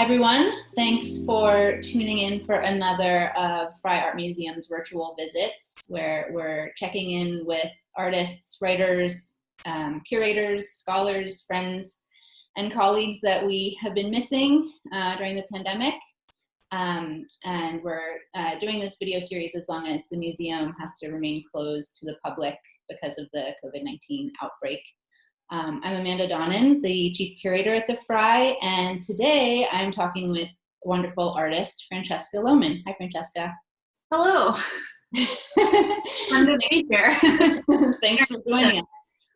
everyone. Thanks for tuning in for another of Frye Art Museum's virtual visits, where we're checking in with artists, writers, curators, scholars, friends, and colleagues that we have been missing during the pandemic. And we're doing this video series as long as the museum has to remain closed to the public because of the COVID-19 outbreak. I'm Amanda Donnan, the Chief Curator at the Frye, and today I'm talking with wonderful artist, Francesca Lohmann. Hi, Francesca. Hello. I'm to be here. Thanks for joining us.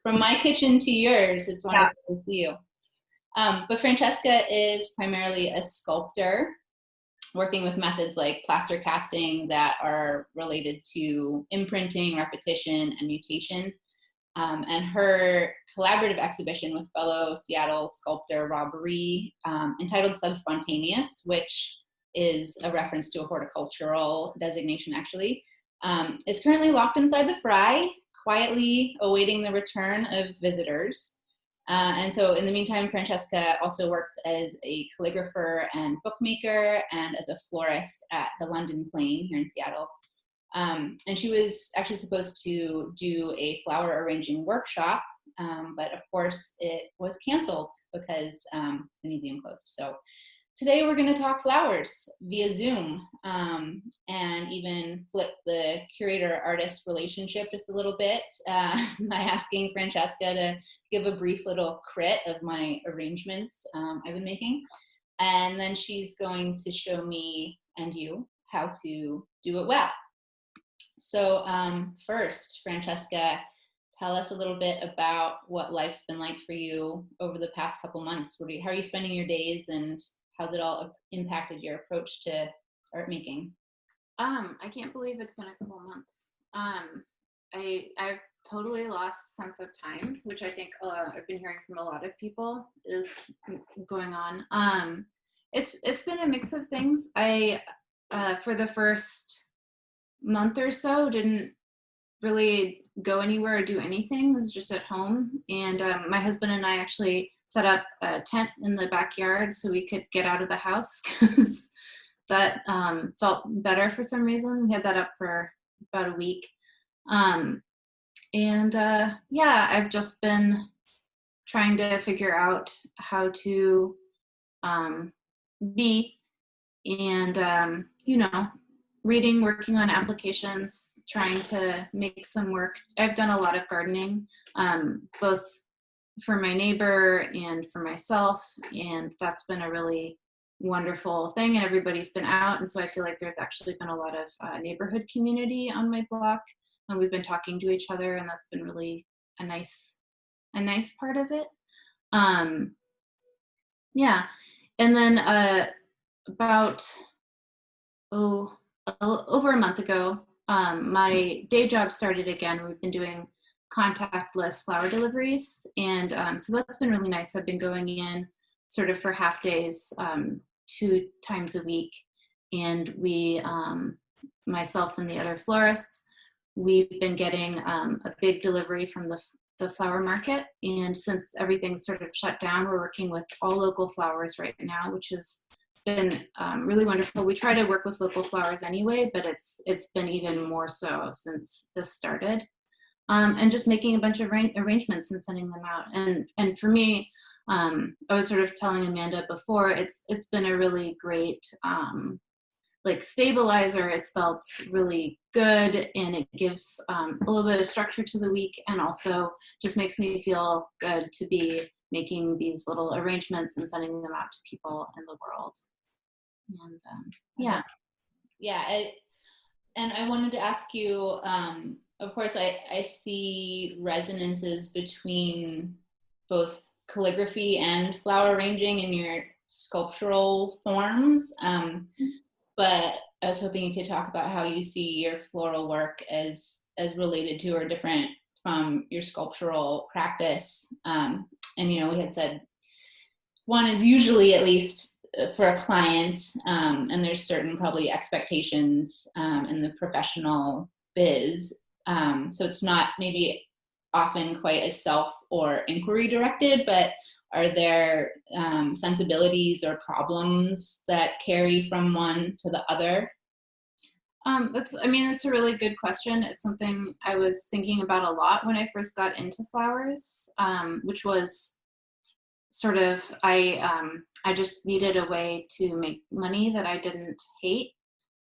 From my kitchen to yours, it's wonderful to see you. But Francesca is primarily a sculptor, working with methods like plaster casting that are related to imprinting, repetition, and mutation. And her collaborative exhibition with fellow Seattle sculptor Rob Rhee, entitled Subspontaneous, which is a reference to a horticultural designation actually, is currently locked inside the Frye, quietly awaiting the return of visitors. And so in the meantime, Francesca also works as a calligrapher and bookmaker and as a florist at the London Plain here in Seattle. And she was actually supposed to do a flower arranging workshop, but of course it was canceled because the museum closed. So today we're going to talk flowers via Zoom, and even flip the curator-artist relationship just a little bit by asking Francesca to give a brief little crit of my arrangements I've been making. And then she's going to show me and you how to do it well. So first, Francesca, tell us a little bit about what life's been like for you over the past couple months. How are you spending your days, and how's it all impacted your approach to art making? I can't believe it's been a couple months. I've totally lost sense of time, which I think I've been hearing from a lot of people is going on. It's been a mix of things. I for the first month or so didn't really go anywhere or do anything. I was just at home, and my husband and I actually set up a tent in the backyard so we could get out of the house, because that felt better for some reason. We had that up for about a week, and yeah, I've just been trying to figure out how to be, and reading, working on applications, trying to make some work. I've done a lot of gardening, both for my neighbor and for myself, and that's been a really wonderful thing, and everybody's been out, and so I feel like there's actually been a lot of neighborhood community on my block, and we've been talking to each other, and that's been really a nice part of it. Yeah, and then about over a month ago, my day job started again. We've been doing contactless flower deliveries, and so that's been really nice. I've been going in sort of for half days 2 times a week, and we, myself and the other florists, we've been getting a big delivery from the flower market, and since everything's sort of shut down, we're working with all local flowers right now, which has been really wonderful. We try to work with local flowers anyway, but it's been even more so since this started. And just making a bunch of arrangements and sending them out. And for me, I was sort of telling Amanda before, it's been a really great like stabilizer. It's felt really good, and it gives a little bit of structure to the week, and also just makes me feel good to be making these little arrangements and sending them out to people in the world. And and I wanted to ask you, of course, I see resonances between both calligraphy and flower arranging in your sculptural forms, but I was hoping you could talk about how you see your floral work as related to or different from your sculptural practice. And we had said one is usually, at least for a client, and there's certain probably expectations in the professional biz, so it's not maybe often quite as self or inquiry directed, but Are there sensibilities or problems that carry from one to the other? That's a really good question. It's something I was thinking about a lot when I first got into flowers, which was sort of, I just needed a way to make money that I didn't hate.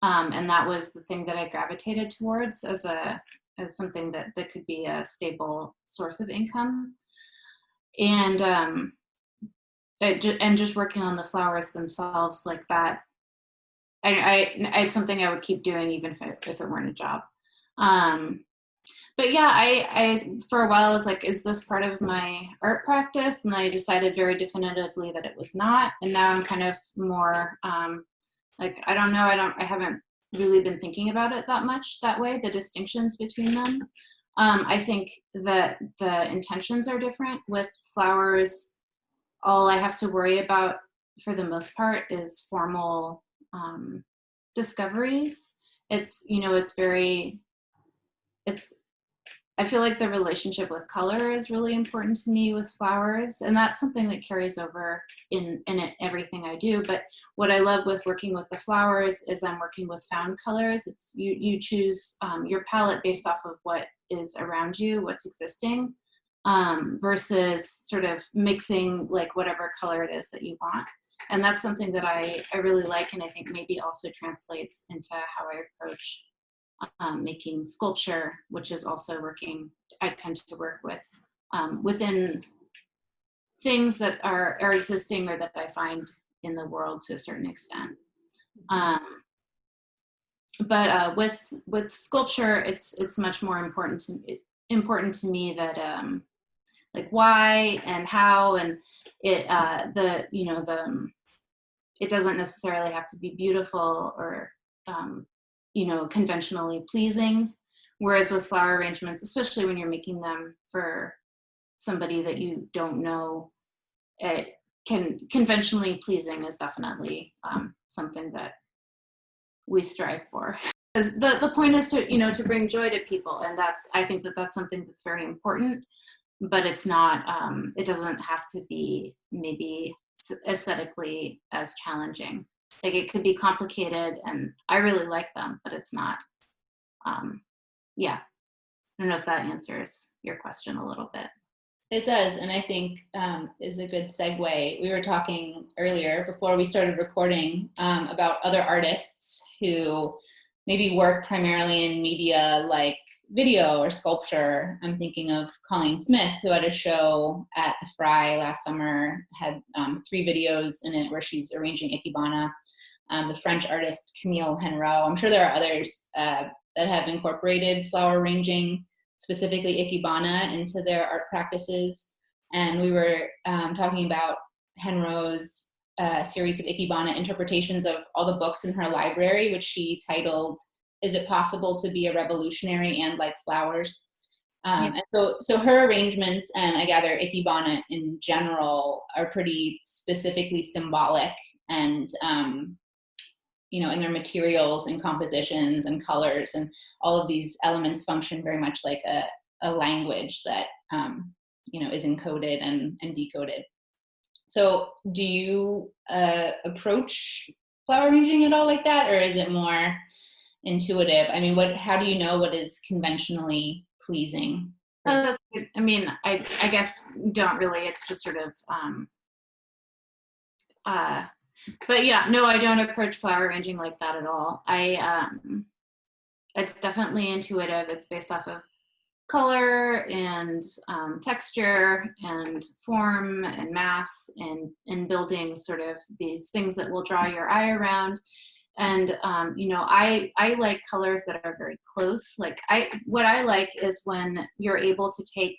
And that was the thing that I gravitated towards as something that could be a stable source of income. And just working on the flowers themselves like that, it's something I would keep doing even if it weren't a job. But yeah, I for a while I was like, is this part of my art practice? And I decided very definitively that it was not. And now I'm kind of more like, I don't know, I haven't really been thinking about it that much that way, the distinctions between them. I think that the intentions are different. With flowers, all I have to worry about for the most part is formal discoveries. I feel like the relationship with color is really important to me with flowers, and that's something that carries over in everything I do. But what I love with working with the flowers is I'm working with found colors. It's you choose your palette based off of what is around you, what's existing, versus sort of mixing like whatever color it is that you want. And that's something that I really like, and I think maybe also translates into how I approach making sculpture, which is also I tend to work with within things that are existing or that I find in the world to a certain extent. But with sculpture, it's much more important to me that like why and how, and it it doesn't necessarily have to be beautiful or conventionally pleasing. Whereas with flower arrangements, especially when you're making them for somebody that you don't know, conventionally pleasing is definitely something that we strive for. Because the point is to bring joy to people, and I think that's something that's very important. But it's not. It doesn't have to be maybe aesthetically as challenging. Like it could be complicated, and I really like them, but it's not. Yeah, I don't know if that answers your question a little bit. It does, and I think is a good segue. We were talking earlier before we started recording about other artists who maybe work primarily in media like video or sculpture. I'm thinking of Colleen Smith, who had a show at the Frye last summer, had 3 videos in it where she's arranging ikebana. The French artist Camille Henrot. I'm sure there are others that have incorporated flower arranging, specifically ikebana, into their art practices. And we were talking about Henrot's series of ikebana interpretations of all the books in her library, which she titled, "Is It Possible to Be a Revolutionary and Like Flowers?" And so her arrangements, and I gather ikebana in general, are pretty specifically symbolic, and in their materials and compositions and colors, and all of these elements function very much like a language that is encoded and decoded. So do you approach flower arranging at all like that, or is it more intuitive? I mean, how do you know what is conventionally pleasing? That's good. I mean, I guess don't really. It's just sort of but yeah, no, I don't approach flower arranging like that at all. It's definitely intuitive. It's based off of color and texture and form and mass, and building sort of these things that will draw your eye around. And I like colors that are very close. Like what I like is when you're able to take,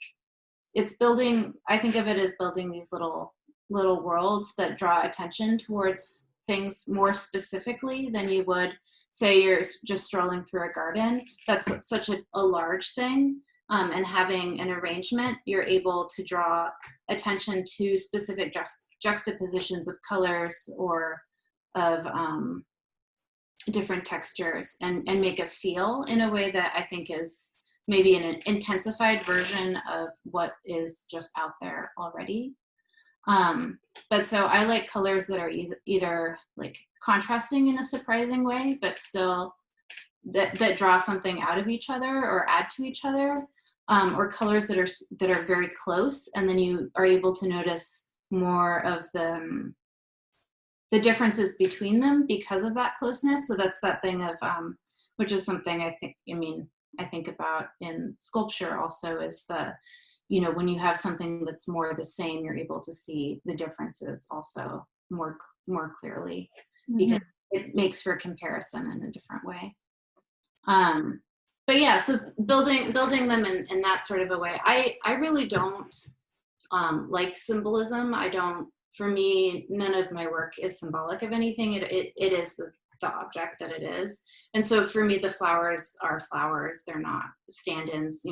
it's building, I think of it as building these little worlds that draw attention towards things more specifically than you would say you're just strolling through a garden. That's such a large thing. And having an arrangement, you're able to draw attention to specific juxtapositions of colors or of different textures, and make a feel in a way that I think is maybe an intensified version of what is just out there already. But so I like colors that are either like contrasting in a surprising way, but still that draw something out of each other or add to each other, or colors that are very close, and then you are able to notice more of the differences between them because of that closeness. So that's that thing of which is something I think about in sculpture also, is when you have something that's more the same, you're able to see the differences also more clearly, because it makes for comparison in a different way. But yeah, so building them in that sort of a way. I really don't like symbolism. For me, none of my work is symbolic of anything. It is the object that it is. And so for me, the flowers are flowers. They're not stand-ins.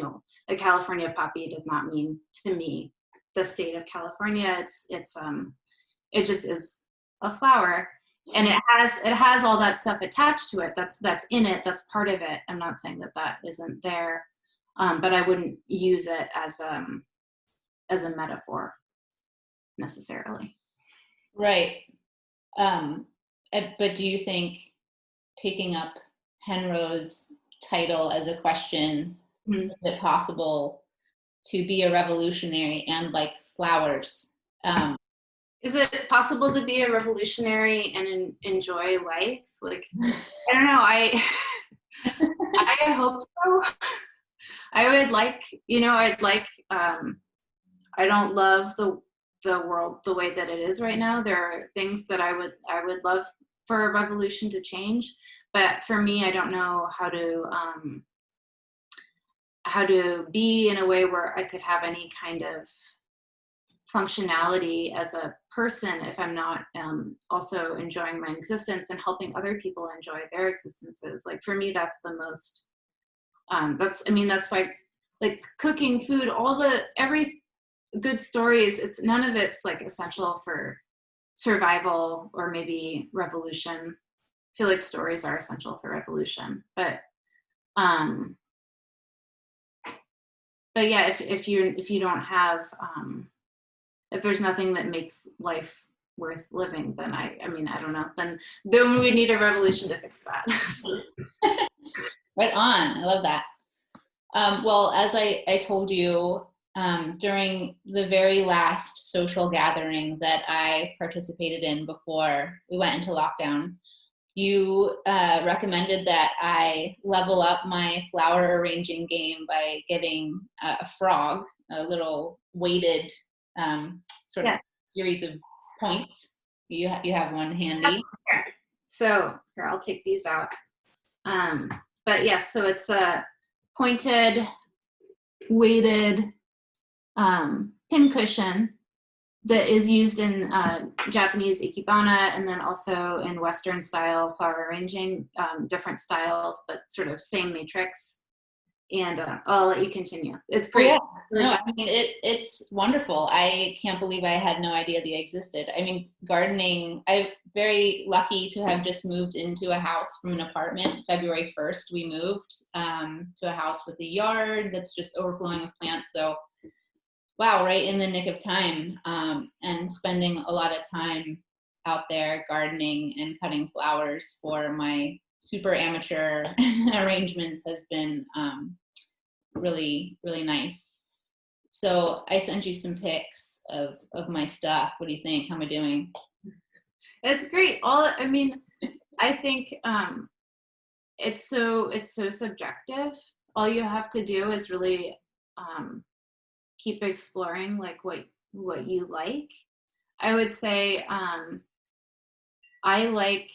A California poppy does not mean to me the state of California. It just is a flower. And it has all that stuff attached to it. That's in it. That's part of it. I'm not saying that isn't there, but I wouldn't use it as a metaphor necessarily. Right. But do you think taking up Henro's title as a question, is it possible to be a revolutionary and like flowers? Is it possible to be a revolutionary and enjoy life? Like, I don't know. I hope so. I would like, I don't love the world the way that it is right now. There are things that I would love for a revolution to change, but for me, I don't know how to be in a way where I could have any kind of functionality as a person if I'm not also enjoying my existence and helping other people enjoy their existences. Like for me, that's the most, that's why, like, cooking food, every good stories, none of it's like essential for survival or maybe revolution. I feel like stories are essential for revolution, but yeah, if you don't have if there's nothing that makes life worth living, then I don't know, then we need a revolution to fix that. Right on. I love that. Well, as I told you, during the very last social gathering that I participated in before we went into lockdown, you recommended that I level up my flower arranging game by getting a frog, a little weighted sort of series of points. You have one handy. So here, I'll take these out. But yes, so it's a pointed, weighted pincushion that is used in Japanese ikebana, and then also in Western style flower arranging, different styles, but sort of same matrix. And I'll let you continue. It's great. Oh, yeah. No, it's wonderful. I can't believe I had no idea they existed. Gardening, I'm very lucky to have just moved into a house from an apartment. February 1st, we moved to a house with a yard that's just overflowing with plants. So wow, right in the nick of time, and spending a lot of time out there gardening and cutting flowers for my super amateur arrangements has been really, really nice. So I sent you some pics of my stuff. What do you think? How am I doing? It's great. I think it's so subjective. All you have to do is really keep exploring like what you like. I would say I like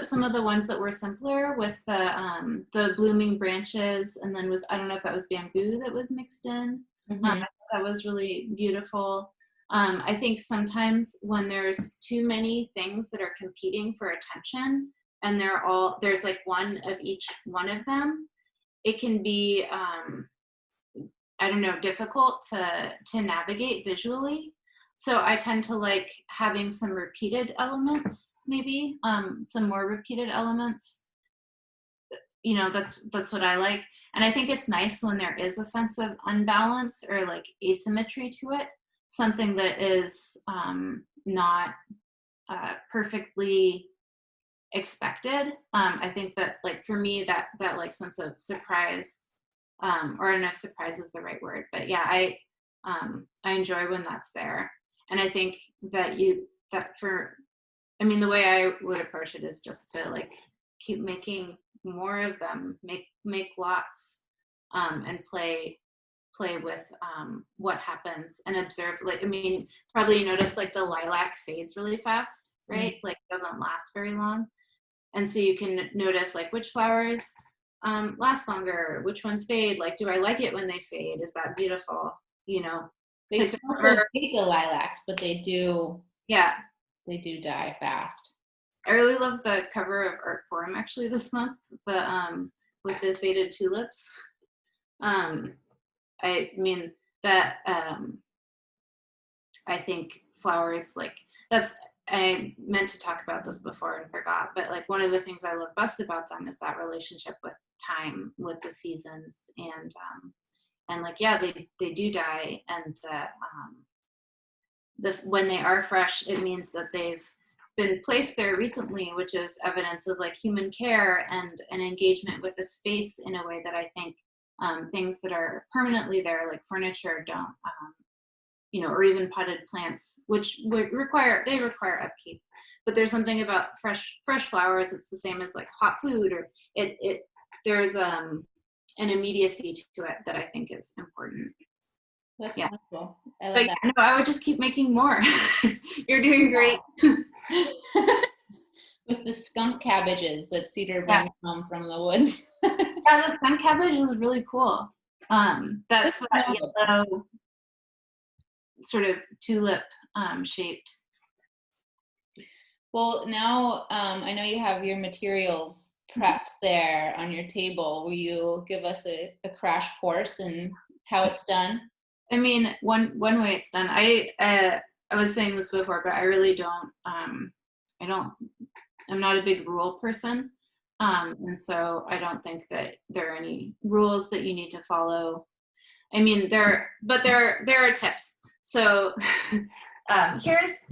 some of the ones that were simpler with the blooming branches, and then I don't know if that was bamboo that was mixed in. That was really beautiful. I think sometimes when there's too many things that are competing for attention, and there's like one of each one of them, it can be difficult to navigate visually. So I tend to like having some repeated elements, maybe some more repeated elements. That's what I like. And I think it's nice when there is a sense of unbalance or like asymmetry to it. something that is not perfectly expected. I think that like for me that like sense of surprise, or I don't know if surprise is the right word, but yeah, I enjoy when that's there. And I think that I mean, the way I would approach it is just to like keep making more of them, make lots, and play with what happens and observe. Like, I mean, probably you notice like the lilac fades really fast, right? Like doesn't last very long. And so you can notice like which flowers last longer, which ones fade. Like, do I like it when they fade? Is that beautiful? You know, They also fade the lilacs, but they do. Yeah. They do die fast. I really love the cover of Art Forum actually this month, with the faded tulips. I mean that I think flowers like I meant to talk about this before and forgot, but like one of the things I love best about them is that relationship with time, with the seasons, and like yeah, they do die, and that when they are fresh, it means that they've been placed there recently, which is evidence of like human care and an engagement with a space in a way that I think things that are permanently there, like furniture, don't, you know, or even potted plants, which require upkeep. But there's something about fresh flowers. It's the same as like hot food, or there's an immediacy to it that I think is important. That's wonderful. But yeah, no, I would just keep making more. You're doing great. With the skunk cabbages that Cedar brings home from the woods. Yeah, the skunk cabbage is really cool. That's that yellow sort of tulip shaped. Well, now I know you have your materials prepped there on your table. Will you give us a crash course in how it's done? I mean, one way it's done. I was saying this before, but I really don't. I'm not a big rule person, and so I don't think that there are any rules that you need to follow. I mean, there are tips. So here's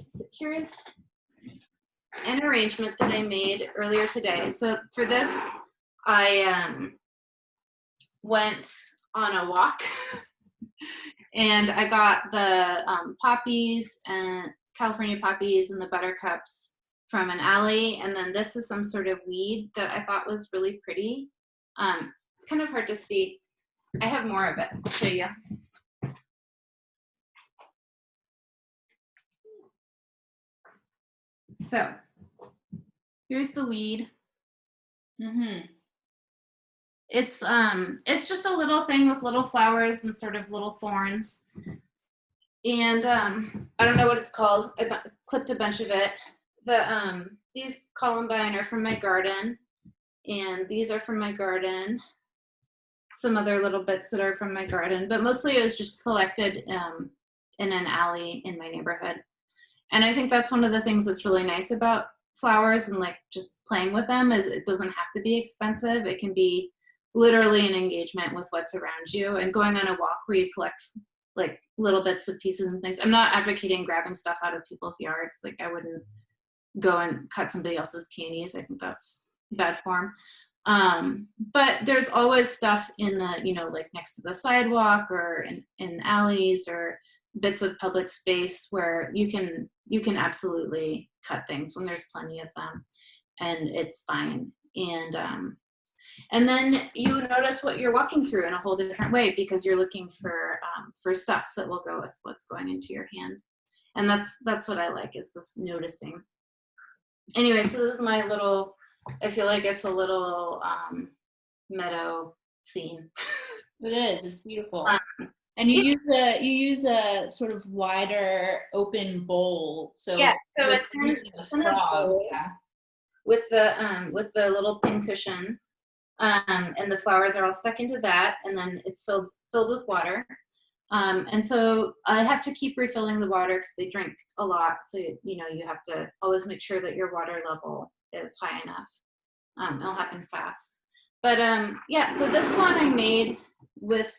an arrangement that I made earlier today. So for this, I went on a walk. And I got the poppies and California poppies and the buttercups from an alley. And then this is some sort of weed that I thought was really pretty. It's kind of hard to see. I have more of it. I'll show you. So here's the weed. It's just a little thing with little flowers and sort of little thorns. And I don't know what it's called. I clipped a bunch of it. These columbine are from my garden, and these are from my garden. Some other little bits that are from my garden, but mostly it was just collected in an alley in my neighborhood. And I think that's one of the things that's really nice about flowers and like just playing with them is it doesn't have to be expensive. It can be literally an engagement with what's around you, and going on a walk where you collect like little bits of pieces and things. I'm not advocating grabbing stuff out of people's yards. Like I wouldn't go and cut somebody else's peonies. I think that's bad form. But there's always stuff in the, you know, like next to the sidewalk or in alleys or bits of public space where you can absolutely cut things when there's plenty of them, and it's fine. And then you notice what you're walking through in a whole different way because you're looking for stuff that will go with what's going into your hand. And that's what I like, is this noticing. Anyway, so this is my little, I feel like it's a little meadow scene. It is, it's beautiful. And you use a sort of wider open bowl. So yeah, so it's in a bowl, yeah. with the little pincushion. And the flowers are all stuck into that, and then it's filled with water. And so I have to keep refilling the water because they drink a lot. So, you know, you have to always make sure that your water level is high enough. It'll happen fast. But yeah, so this one I made with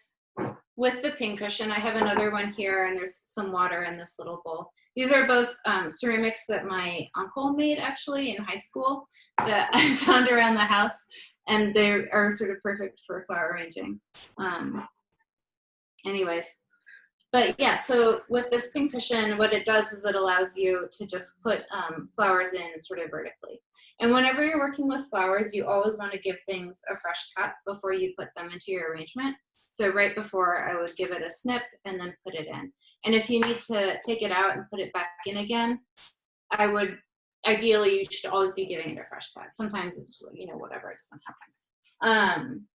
with the pincushion, I have another one here, and there's some water in this little bowl. These are both ceramics that my uncle made actually in high school that I found around the house, and they are sort of perfect for flower arranging. Anyways, but yeah, so with this pincushion, what it does is it allows you to just put flowers in sort of vertically. And whenever you're working with flowers, you always want to give things a fresh cut before you put them into your arrangement. So right before, I would give it a snip and then put it in. And if you need to take it out and put it back in again, I would, ideally, you should always be giving it a fresh cut. Sometimes it's, you know, whatever, it doesn't happen.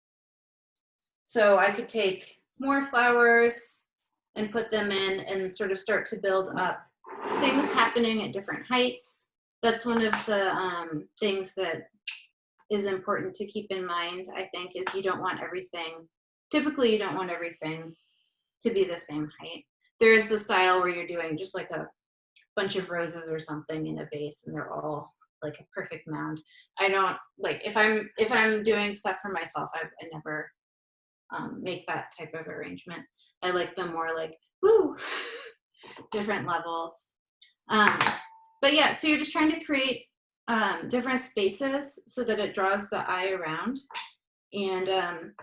So I could take more flowers and put them in and sort of start to build up things happening at different heights. That's one of the things that is important to keep in mind, I think, is you don't want everything, typically you don't want everything to be the same height. There is the style where you're doing just like a bunch of roses or something in a vase and they're all like a perfect mound. I don't like, if I'm doing stuff for myself, I never make that type of arrangement. I like them more like, woo, different levels. But yeah, so you're just trying to create different spaces so that it draws the eye around. And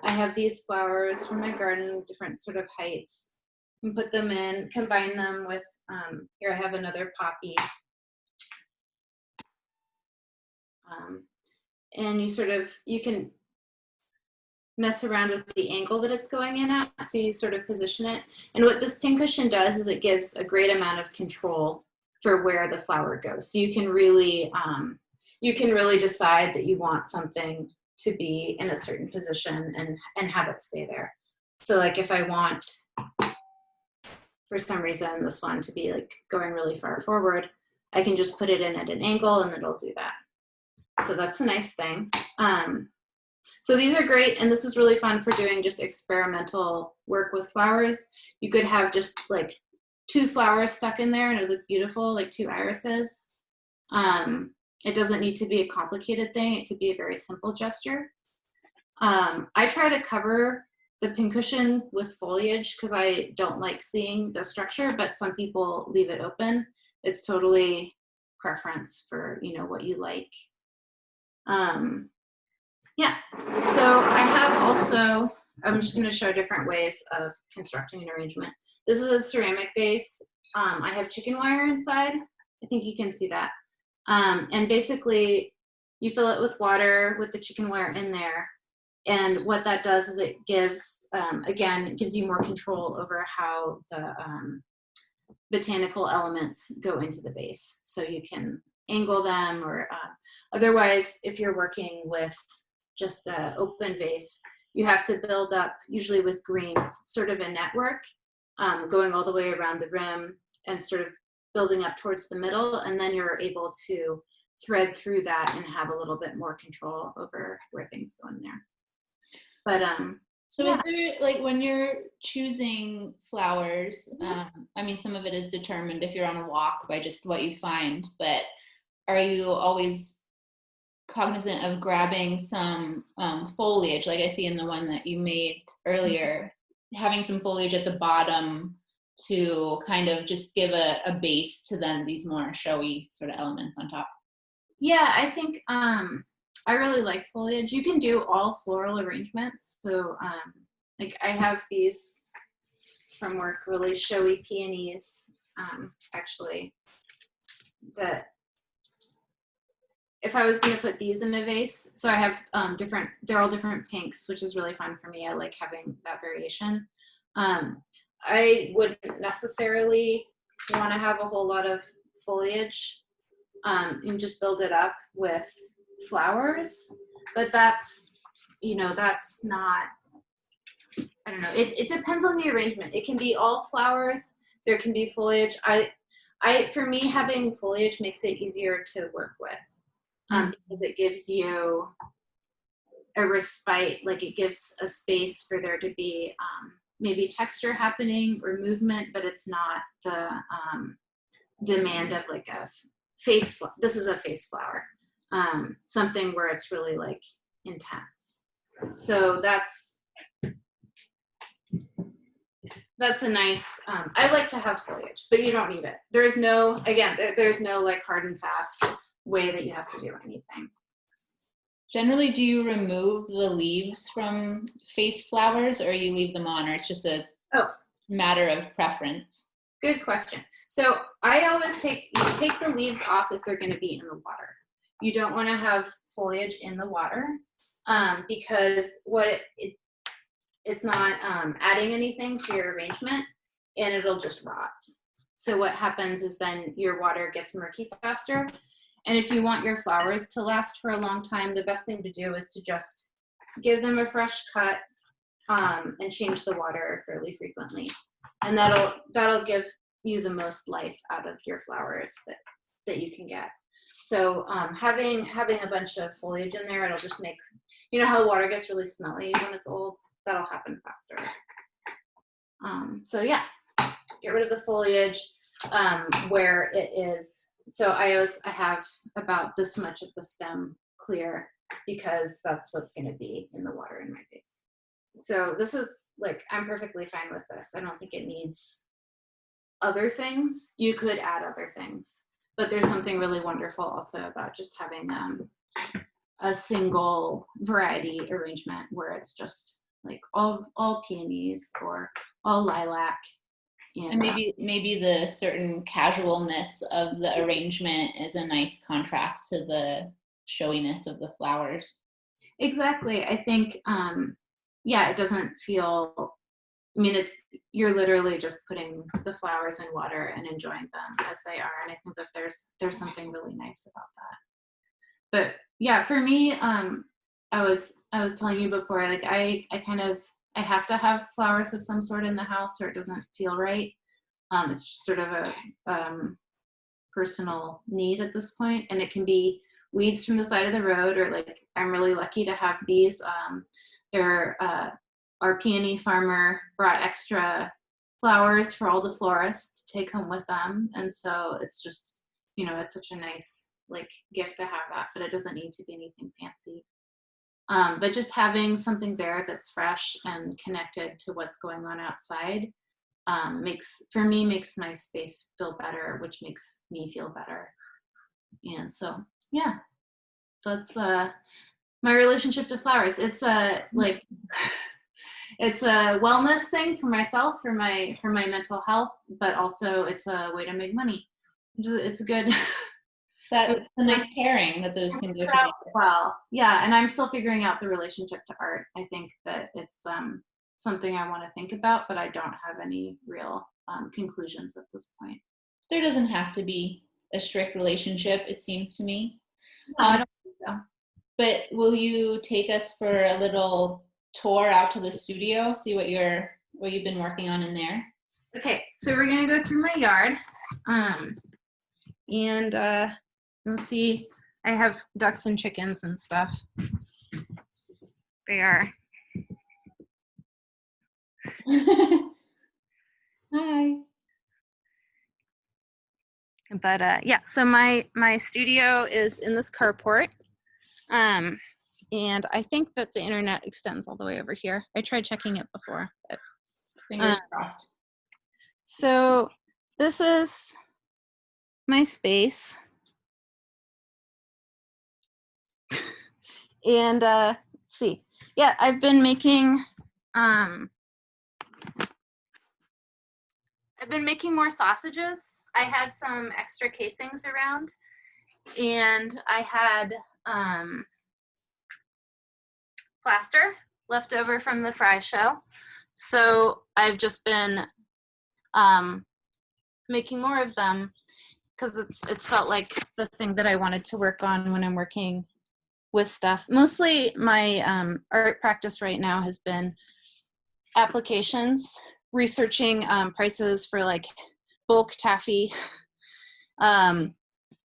I have these flowers from my garden, different sort of heights, and put them in, combine them with, here I have another poppy. And you can mess around with the angle that it's going in at, so you sort of position it. And what this pincushion does is it gives a great amount of control for where the flower goes. So you can really decide that you want something to be in a certain position and have it stay there. So like if I want, for some reason, this one to be like going really far forward, I can just put it in at an angle and it'll do that. So that's a nice thing. So these are great, and this is really fun for doing just experimental work with flowers. You could have just like 2 flowers stuck in there and it would look beautiful, like 2 irises. It doesn't need to be a complicated thing. It could be a very simple gesture. I try to cover the pincushion with foliage because I don't like seeing the structure, but some people leave it open. It's totally preference for, you know, what you like. Yeah, so I have also, I'm just going to show different ways of constructing an arrangement. This is a ceramic vase. I have chicken wire inside. I think you can see that. And basically, you fill it with water with the chicken wire in there. And what that does is it gives, again, it gives you more control over how the botanical elements go into the vase. So you can angle them, or otherwise, if you're working with just an open vase, you have to build up, usually with greens, sort of a network going all the way around the rim and sort of building up towards the middle, and then you're able to thread through that and have a little bit more control over where things go in there. But so yeah. Is there, like, when you're choosing flowers, I mean, some of it is determined if you're on a walk by just what you find, but are you always cognizant of grabbing some foliage, like I see in the one that you made earlier, having some foliage at the bottom to kind of just give a base to then these more showy sort of elements on top? Yeah, I think I really like foliage. You can do all floral arrangements. So like I have these from work, really showy peonies, actually, that if I was going to put these in a vase, so I have they're all different pinks, which is really fun for me. I like having that variation. I wouldn't necessarily want to have a whole lot of foliage and just build it up with flowers, but that's, you know, that's not, I don't know, it depends on the arrangement. It can be all flowers, there can be foliage. For me, having foliage makes it easier to work with. Because it gives you a respite, like it gives a space for there to be maybe texture happening or movement, but it's not the demand of like a face, this is a face flower, something where it's really like intense. So that's That's a nice, I like to have foliage, but you don't need it. There's no, again, there's no like hard and fast way that you have to do anything. Generally, do you remove the leaves from face flowers, or you leave them on, or it's just a matter of preference? Good question. So I always take the leaves off if they're going to be in the water. You don't want to have foliage in the water because it's not adding anything to your arrangement, and it'll just rot. So what happens is then your water gets murky faster. And if you want your flowers to last for a long time, the best thing to do is to just give them a fresh cut and change the water fairly frequently. And that'll give you the most life out of your flowers that you can get. So having a bunch of foliage in there, it'll just make, you know how the water gets really smelly when it's old? That'll happen faster. So yeah, get rid of the foliage where it is. So I have about this much of the stem clear because that's what's going to be in the water in my vase. So this is like, I'm perfectly fine with this. I don't think it needs other things. You could add other things, but there's something really wonderful also about just having a single variety arrangement where it's just like all peonies or all lilac. And maybe the certain casualness of the arrangement is a nice contrast to the showiness of the flowers. Exactly. I think, yeah, it doesn't feel, I mean, you're literally just putting the flowers in water and enjoying them as they are. And I think that there's something really nice about that. But yeah, for me, I was telling you before, like I have to have flowers of some sort in the house or it doesn't feel right. It's just sort of a personal need at this point, and it can be weeds from the side of the road, or like I'm really lucky to have these. Our peony farmer brought extra flowers for all the florists to take home with them, and so it's just, you know, it's such a nice like gift to have that, but it doesn't need to be anything fancy. But just having something there that's fresh and connected to what's going on outside makes my space feel better, which makes me feel better. And so, yeah, that's my relationship to flowers. It's like it's a wellness thing for myself, for my mental health, but also it's a way to make money. It's a good. That's a nice pairing that those can go together. Well, yeah, and I'm still figuring out the relationship to art. I think that it's something I want to think about, but I don't have any real conclusions at this point. There doesn't have to be a strict relationship, it seems to me. No, I don't think so. But will you take us for a little tour out to the studio, see what you've been working on in there? Okay, so we're gonna go through my yard, and let's see. I have ducks and chickens and stuff. They are. Hi. But yeah, so my studio is in this carport, and I think that the internet extends all the way over here. I tried checking it before, but Fingers crossed. So this is my space, and let's see. Yeah, I've been making more sausages. I had some extra casings around, and I had plaster left over from the Frye show. So I've just been making more of them because it's felt like the thing that I wanted to work on when I'm working with stuff. Mostly my art practice right now has been applications, researching prices for like bulk taffy. I'm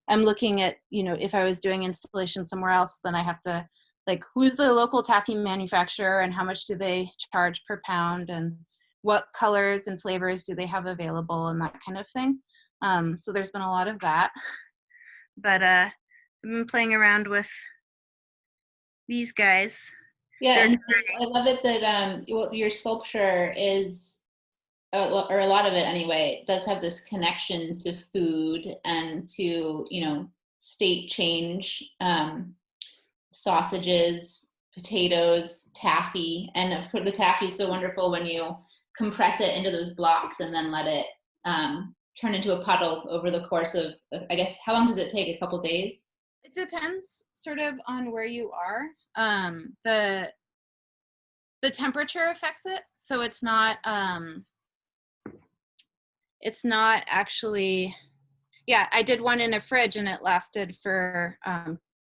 looking at, you know, if I was doing installation somewhere else, then I have to like, who's the local taffy manufacturer and how much do they charge per pound and what colors and flavors do they have available and that kind of thing. So there's been a lot of that. But I've been playing around with these guys. Yeah, and I love it that well, your sculpture is or a lot of it anyway, does have this connection to food and to, state change, sausages, potatoes, taffy. And of course, the taffy is so wonderful when you compress it into those blocks and then let it turn into a puddle over the course of, I guess, how long does it take? A couple days? It depends sort of on where you are. The temperature affects it. So it's not actually, yeah, I did one in a fridge and it lasted for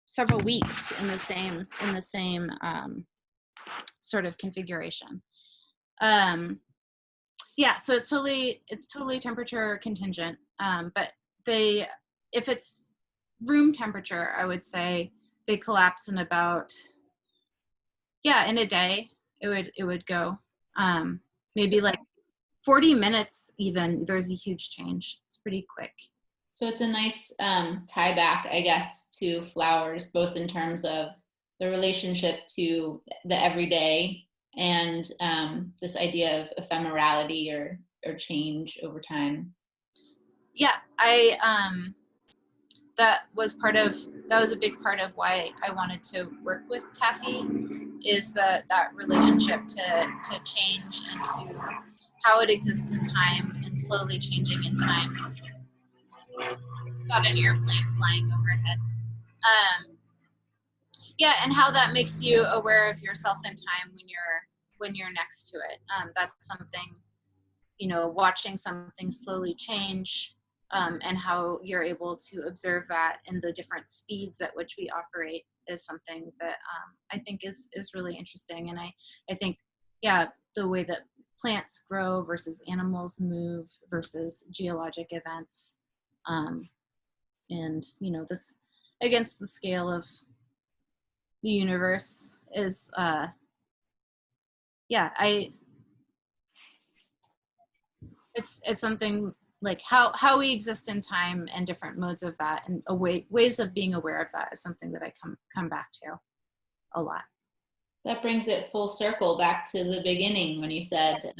several weeks in the same sort of configuration. Yeah, so it's totally temperature contingent. But if it's room temperature, I would say they collapse in about, in a day it would go. Maybe like 40 minutes even, there's a huge change. It's pretty quick. So it's a nice tie back, I guess, to flowers, both in terms of the relationship to the everyday and this idea of ephemerality or change over time. Yeah, that was a big part of why I wanted to work with taffy, is that relationship to change and to how it exists in time and slowly changing in time. Got an airplane flying overhead. Yeah, and how that makes you aware of yourself in time when you're next to it. That's something, watching something slowly change, and how you're able to observe that in the different speeds at which we operate is something that I think is really interesting. And I think, the way that plants grow versus animals move versus geologic events, and this against the scale of the universe is it's something like how we exist in time and different modes of that, and ways of being aware of that is something that I come back to a lot. That brings it full circle back to the beginning when you said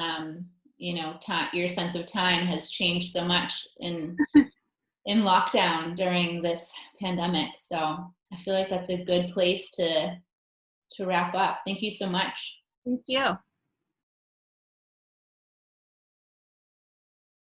your sense of time has changed so much in lockdown during this pandemic. So I feel like that's a good place to wrap up. Thank you so much. Thank you.